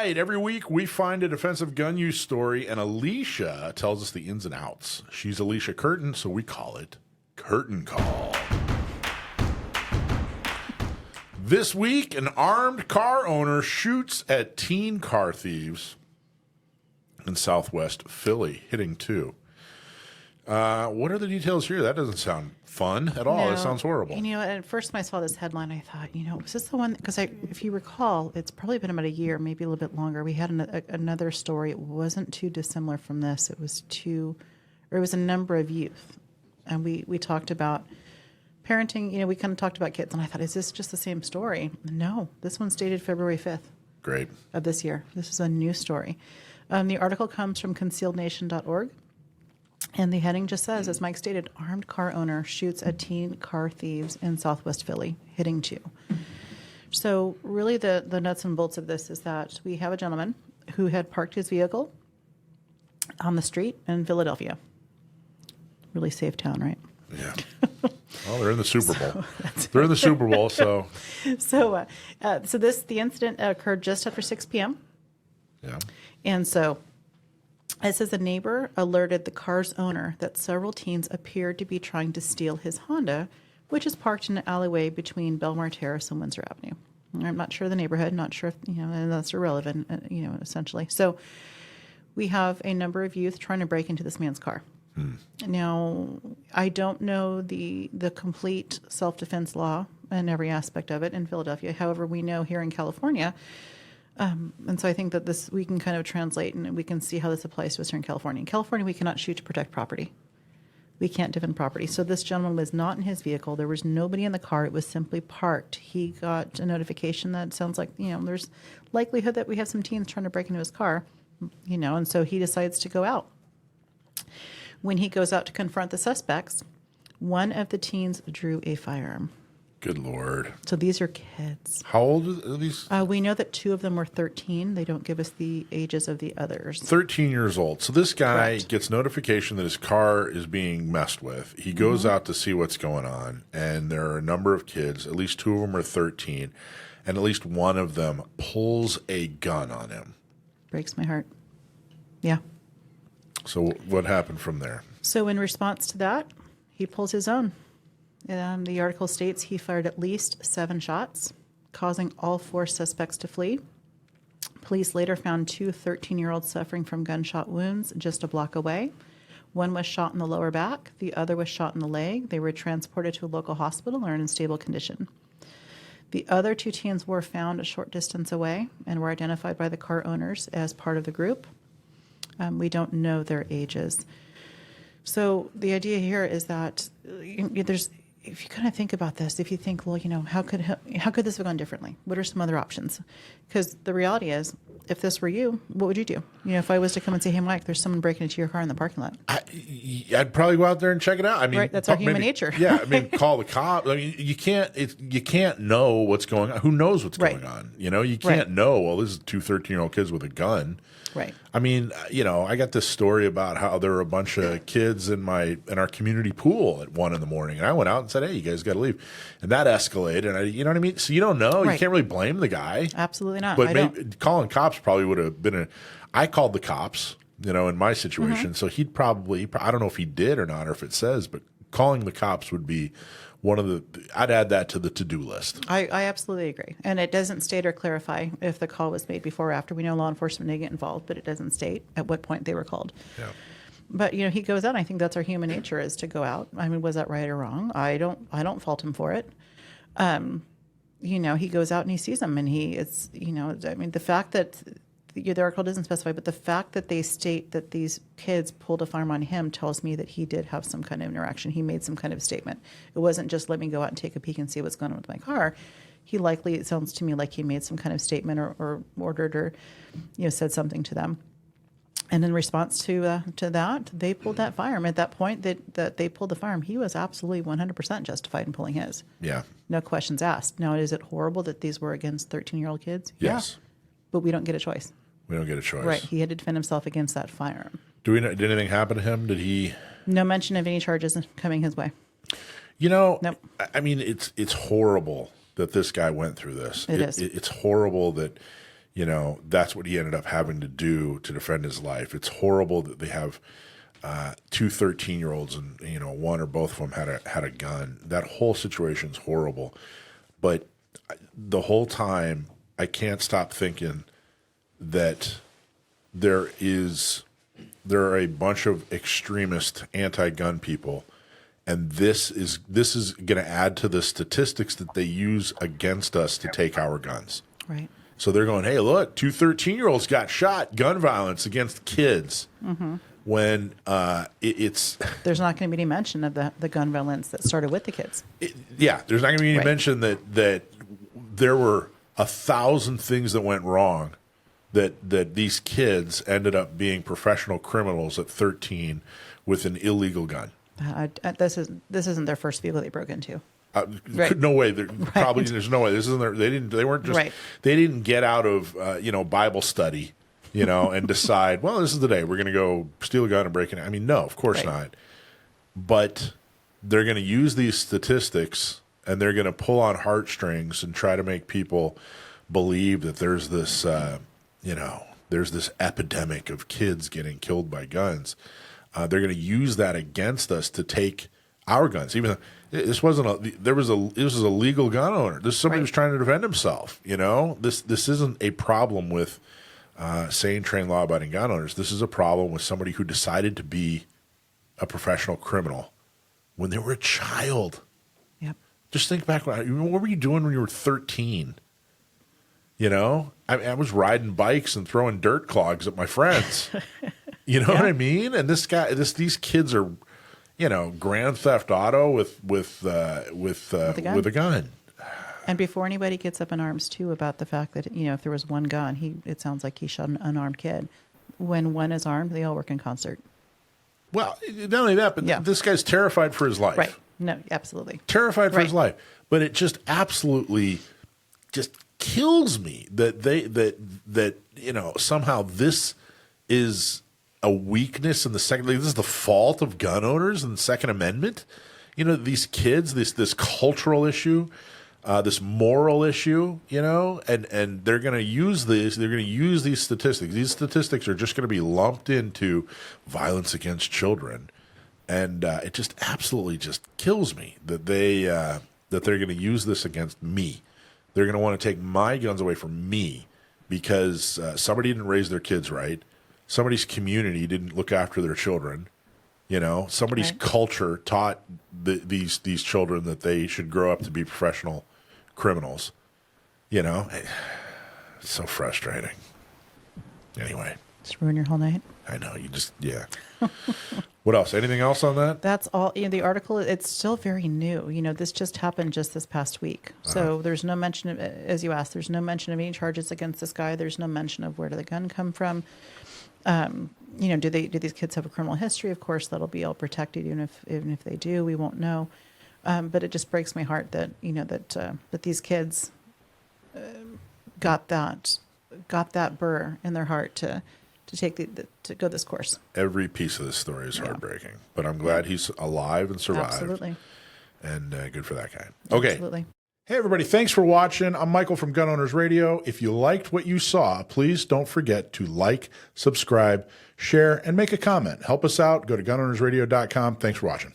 right. Every week we find a defensive gun use story, and Alicia tells us the ins and outs. She's Alicia Curtin, so we call it Curtain Call. This week, an armed car owner shoots at teen car thieves in Southwest Philly, hitting 2. What are the details here? That doesn't sound fun at all. It sounds horrible. You know, at first when I saw this headline, I thought, was this the one? Because if you recall, it's probably been about a year, maybe a little bit longer. We had another story. It wasn't too dissimilar from this. It was a number of youth. And we talked about parenting. We kind of talked about kids. And I thought, is this just the same story? No, this one's dated February 5th. Great. Of this year. This is a new story. The article comes from concealednation.org. And the heading just says, as Mike stated, armed car owner shoots at teen car thieves in Southwest Philly, hitting 2. So really the nuts and bolts of this is that we have a gentleman who had parked his vehicle on the street in Philadelphia. Really safe town, right? Yeah. Well, they're in the Super Bowl. They're in the Super Bowl, so. So the incident occurred just after 6 p.m. Yeah. And so it says a neighbor alerted the car's owner that several teens appeared to be trying to steal his Honda, which is parked in an alleyway between Belmar Terrace and Windsor Avenue. I'm not sure the neighborhood, not sure if, and that's irrelevant, essentially. So we have a number of youth trying to break into this man's car. Now, I don't know the complete self-defense law and every aspect of it in Philadelphia. However, we know here in California, and so I think that this we can kind of translate and we can see how this applies to us here in California. In California, we cannot shoot to protect property. We can't defend property. So this gentleman was not in his vehicle. There was nobody in the car. It was simply parked. He got a notification that sounds like, there's likelihood that we have some teens trying to break into his car, and so he decides to go out. When he goes out to confront the suspects, one of the teens drew a firearm. Good Lord. So these are kids. How old are these? We know that 2 of them were 13. They don't give us the ages of the others. 13 years old. So this guy Correct. gets notification that his car is being messed with. He goes out to see what's going on, and there are a number of kids. At least 2 of them are 13, and at least one of them pulls a gun on him. Breaks my heart. Yeah. So what happened from there? So in response to that, he pulls his own. The article states he fired at least 7 shots, causing all 4 suspects to flee. Police later found 2 13-year-olds suffering from gunshot wounds just a block away. One was shot in the lower back. The other was shot in the leg. They were transported to a local hospital and are in stable condition. The other 2 teens were found a short distance away and were identified by the car owners as part of the group. We don't know their ages. So the idea here is that if you kind of think about this, if you think, well, how could this have gone differently? What are some other options? Because the reality is, if this were you, what would you do? If I was to come and say, hey, Mike, there's someone breaking into your car in the parking lot. I'd probably go out there and check it out. I mean, right, that's our human nature. Yeah, I mean, call the cop. I mean, you can't know what's going on. Who knows what's going on? You can't know. Well, this is 2 13-year-old kids with a gun. Right. I mean, I got this story about how there were a bunch of kids in our community pool at 1 a.m, and I went out and said, "Hey, you guys got to leave," and that escalated. And you know what I mean? So you don't know. Right. You can't really blame the guy. Absolutely not. But maybe calling cops probably would have been I called the cops, in my situation. So he'd probably, I don't know if he did or not, or if it says, but calling the cops would be one of the, I'd add that to the to-do list. I absolutely agree. And it doesn't state or clarify if the call was made before or after. We know law enforcement may get involved, but it doesn't state at what point they were called. Yeah. But, he goes out, and I think that's our human nature is to go out. I mean, was that right or wrong? I don't fault him for it. He goes out and he sees them, and the fact that the article doesn't specify, but the fact that they state that these kids pulled a firearm on him tells me that he did have some kind of interaction. He made some kind of statement. It wasn't just let me go out and take a peek and see what's going on with my car. It sounds to me like he made some kind of statement or ordered or, said something to them. And in response to that, they pulled that firearm. At that point that they pulled the firearm, he was absolutely 100% justified in pulling his. Yeah. No questions asked. Now, is it horrible that these were against 13-year-old kids? Yes. Yeah. But we don't get a choice. We don't get a choice. Right. He had to defend himself against that firearm. Do we know, did anything happen to him? Did he? No mention of any charges coming his way. Nope. I mean, it's horrible that this guy went through this. It is. It's horrible that, that's what he ended up having to do to defend his life. It's horrible that they have two 13-year-olds and, one or both of them had a gun. That whole situation's horrible. But the whole time, I can't stop thinking that there are a bunch of extremist anti-gun people, and this is going to add to the statistics that they use against us to take our guns. Right. So they're going, hey, look, two 13-year-olds got shot, gun violence against kids. Mm-hmm. When it's there's not going to be any mention of the gun violence that started with the kids. There's not going to be any mention that there were 1,000 things that went wrong, that these kids ended up being professional criminals at 13 with an illegal gun. This isn't their first vehicle they broke into. Right. No way. Probably there's no way. This isn't their. They weren't just. Right. They didn't get out of Bible study, and decide. Well, this is the day we're going to go steal a gun and break it. I mean, no, of course not. But they're going to use these statistics and they're going to pull on heartstrings and try to make people believe that there's this, there's this epidemic of kids getting killed by guns. They're going to use that against us to take our guns. Even though this wasn't this was a legal gun owner. This somebody was trying to defend himself. This isn't a problem with sane, trained, law-abiding gun owners. This is a problem with somebody who decided to be a professional criminal when they were a child. Yep. Just think back. What were you doing when you were 13? I was riding bikes and throwing dirt clogs at my friends. You know what I mean? And these kids are, Grand Theft Auto with a gun. And before anybody gets up in arms too about the fact that if there was one gun, it sounds like he shot an unarmed kid. When one is armed, they all work in concert. Well, not only that, but this guy's terrified for his life. Right? No, absolutely terrified for his life. But it just absolutely just kills me that somehow this is a weakness in the second. This is the fault of gun owners and the Second Amendment. These kids, this cultural issue, this moral issue, and they're going to use this. They're going to use these statistics. These statistics are just going to be lumped into violence against children, and it just absolutely just kills me that they're going to use this against me. They're going to want to take my guns away from me because somebody didn't raise their kids right. Somebody's community didn't look after their children. Somebody's culture taught these children that they should grow up to be professional criminals. It's so frustrating. Anyway. Just ruin your whole night. I know. What else? Anything else on that? That's all. The article, it's still very new. This just happened just this past week. So there's no mention of, as you asked, there's no mention of any charges against this guy. There's no mention of where did the gun come from. Do these kids have a criminal history? Of course, that'll be all protected. Even if they do, we won't know. But it just breaks my heart that that these kids got that burr in their heart to take to go this course. Every piece of this story is heartbreaking, but I'm glad he's alive and survived. Absolutely. And good for that guy. Okay. Absolutely. Hey, everybody. Thanks for watching. I'm Michael from Gun Owners Radio. If you liked what you saw, please don't forget to like, subscribe, share, and make a comment. Help us out. Go to gunownersradio.com. Thanks for watching.